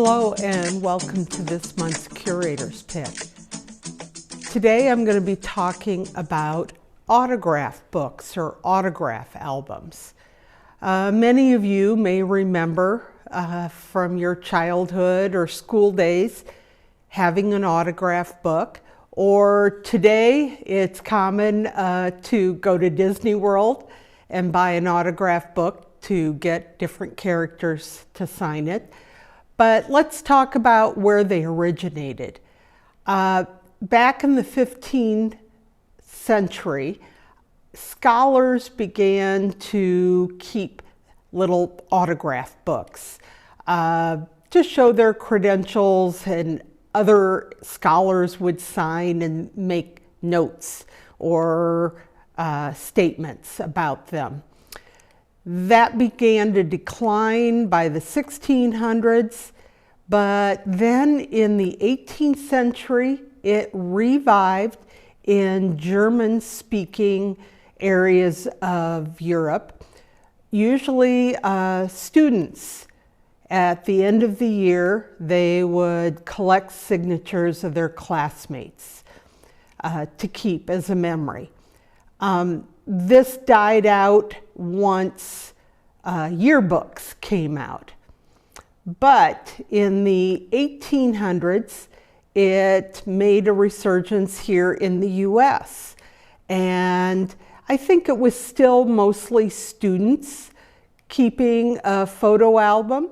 Hello and welcome to this month's Curator's Pick. Today I'm going to be talking about autograph books or autograph albums. Many of you may remember from your childhood or school days having an autograph book, or today it's common to go to Disney World and buy an autograph book to get different characters to sign it. But let's talk about where they originated. Back in the 15th century, scholars began to keep little autograph books to show their credentials, and other scholars would sign and make notes or statements about them. That began to decline by the 1600s, but then in the 18th century, it revived in German-speaking areas of Europe. Usually students, at the end of the year, they would collect signatures of their classmates to keep as a memory. This died out once yearbooks came out. But in the 1800s, it made a resurgence here in the US. And I think it was still mostly students keeping a photo album.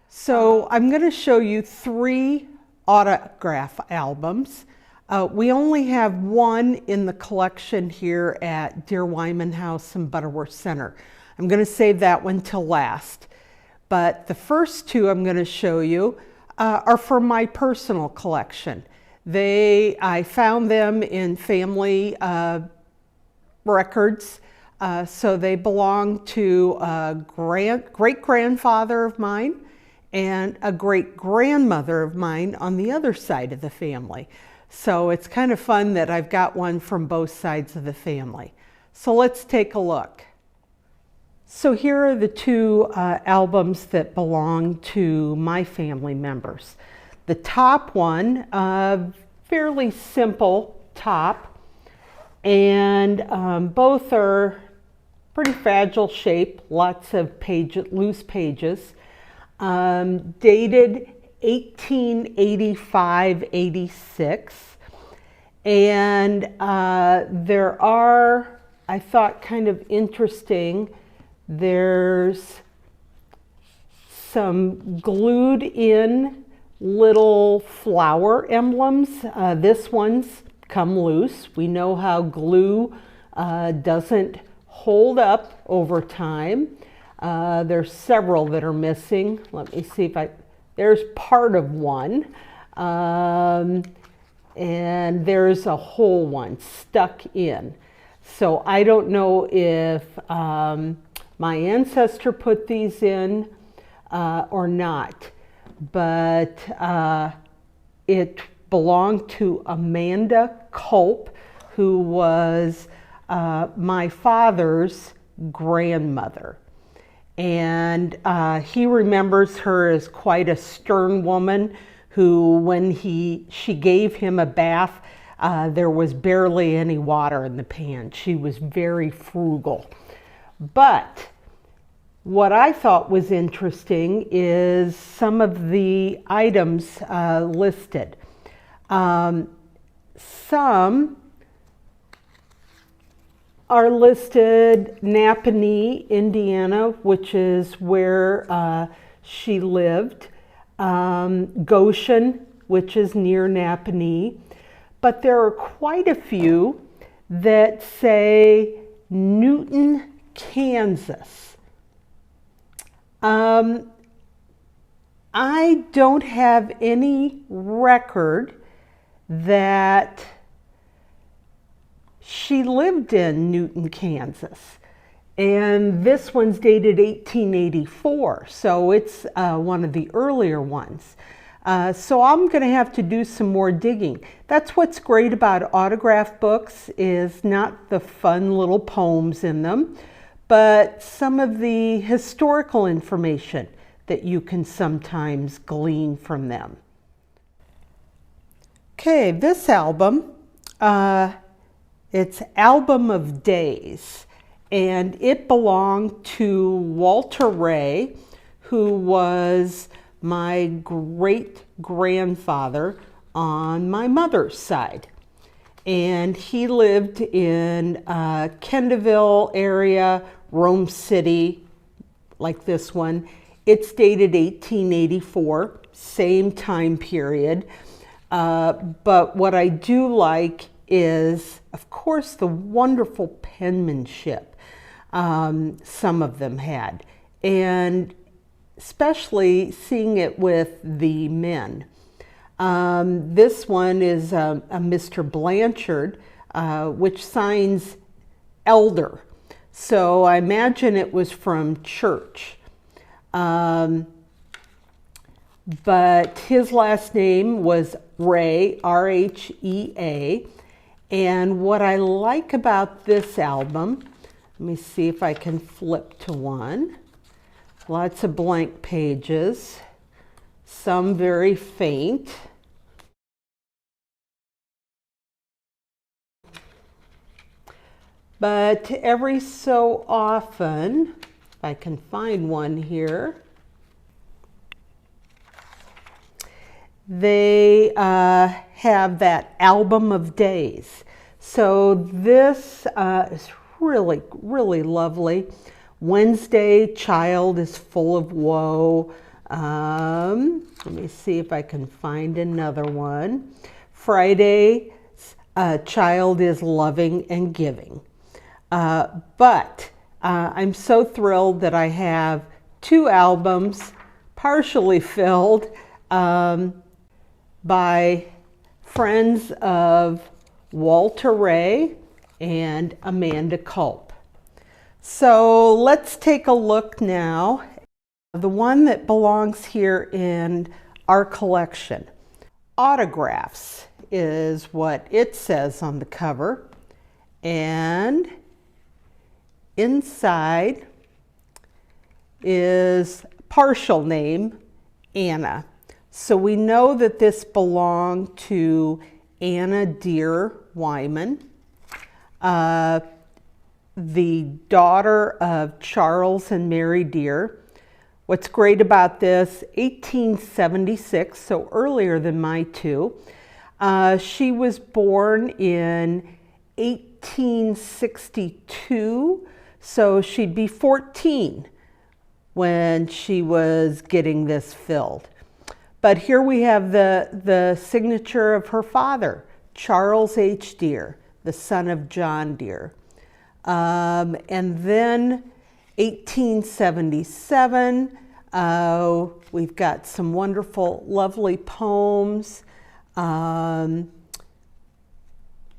So I'm going to show you 3 autograph albums. We only have one in the collection here at Dear Wyman House and Butterworth Center. I'm going to save that one till last. But the first 2 I'm going to show you are from my personal collection. I found them in family records, so they belong to a great-grandfather of mine and a great-grandmother of mine on the other side of the family. So it's kind of fun that I've got one from both sides of the family. So let's take a look. So here are the 2 albums that belong to my family members. The top one, fairly simple top, and both are pretty fragile shape, lots of loose pages, dated 1885-86, and there are, I thought, kind of interesting, there's some glued in little flower emblems. This one's come loose. We know how glue doesn't hold up over time. There's several that are missing. Let me see if there's part of one, and there's a whole one stuck in. So I don't know if my ancestor put these in or not, but it belonged to Amanda Culp, who was my father's grandmother. And he remembers her as quite a stern woman who, when she gave him a bath, there was barely any water in the pan. She was very frugal. But what I thought was interesting is some of the items listed. Some are listed Napanee, Indiana, which is where she lived, Goshen, which is near Napanee, but there are quite a few that say Newton, Kansas. I don't have any record that she lived in Newton, Kansas. And this one's dated 1884, so it's one of the earlier ones. So I'm going to have to do some more digging. That's what's great about autograph books, is not the fun little poems in them, but some of the historical information that you can sometimes glean from them. Okay, this album, it's Album of Days, and it belonged to Walter Ray, who was my great-grandfather on my mother's side. And he lived in Kendallville area, Rome City, like this one. It's dated 1884, same time period. But what I do like is, of course, the wonderful penmanship some of them had. And especially seeing it with the men. This one is a Mr. Blanchard, which signs elder. So I imagine it was from church. But his last name was Ray, R-H-E-A. And what I like about this album, let me see if I can flip to one. Lots of blank pages, some very faint. But every so often, if I can find one here, they have that Album of Days. So this is really, really lovely. Wednesday, child is full of woe. Let me see if I can find another one. Friday, child is loving and giving. But I'm so thrilled that I have two albums partially filled by friends of Walter Ray and Amanda Culp. So let's take a look now. The one that belongs here in our collection. Autographs is what it says on the cover. And inside is partial name, Anna. So we know that this belonged to Anna Dear Wyman, the daughter of Charles and Mary Dear. What's great about this, 1876, so earlier than my two. She was born in 1862, so she'd be 14 when she was getting this filled. But here we have the signature of her father, Charles H. Dear, the son of John Dear. And then 1877, we've got some wonderful, lovely poems.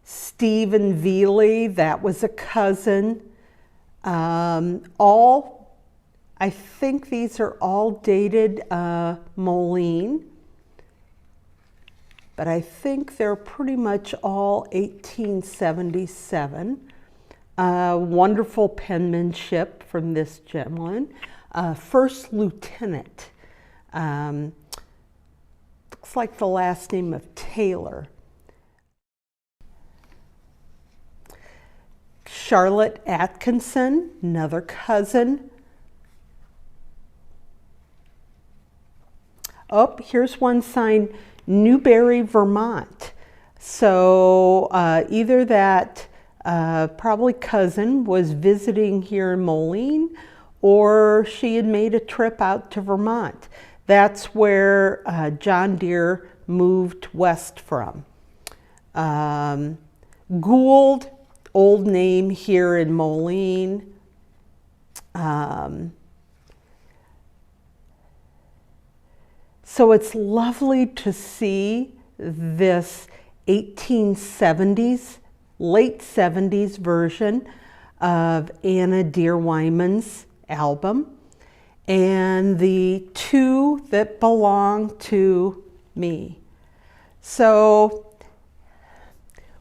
Stephen Veely, that was a cousin. I think these are all dated Moline, but I think they're pretty much all 1877. Wonderful penmanship from this gentleman. First Lieutenant. Looks like the last name of Taylor. Charlotte Atkinson, another cousin. Oh, here's one signed Newbury, Vermont. So either that probably cousin was visiting here in Moline, or she had made a trip out to Vermont. That's where John Deere moved west from. Gould, old name here in Moline. So it's lovely to see this 1870s, late 70s version of Anna Dear Wyman's album, and the two that belong to me. So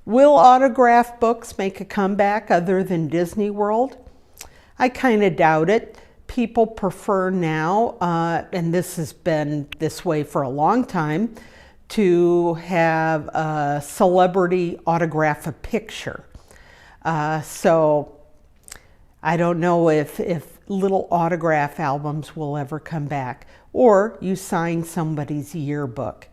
will autograph books make a comeback other than Disney World? I kind of doubt it. people prefer now, and this has been this way for a long time, to have a celebrity autograph a picture. So I don't know if little autograph albums will ever come back, or you sign somebody's yearbook.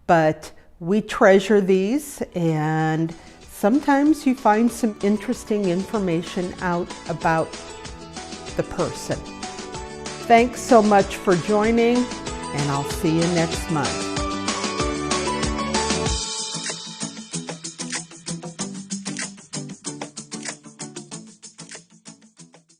But we treasure these, and sometimes you find some interesting information out about the person. Thanks so much for joining, and I'll see you next month.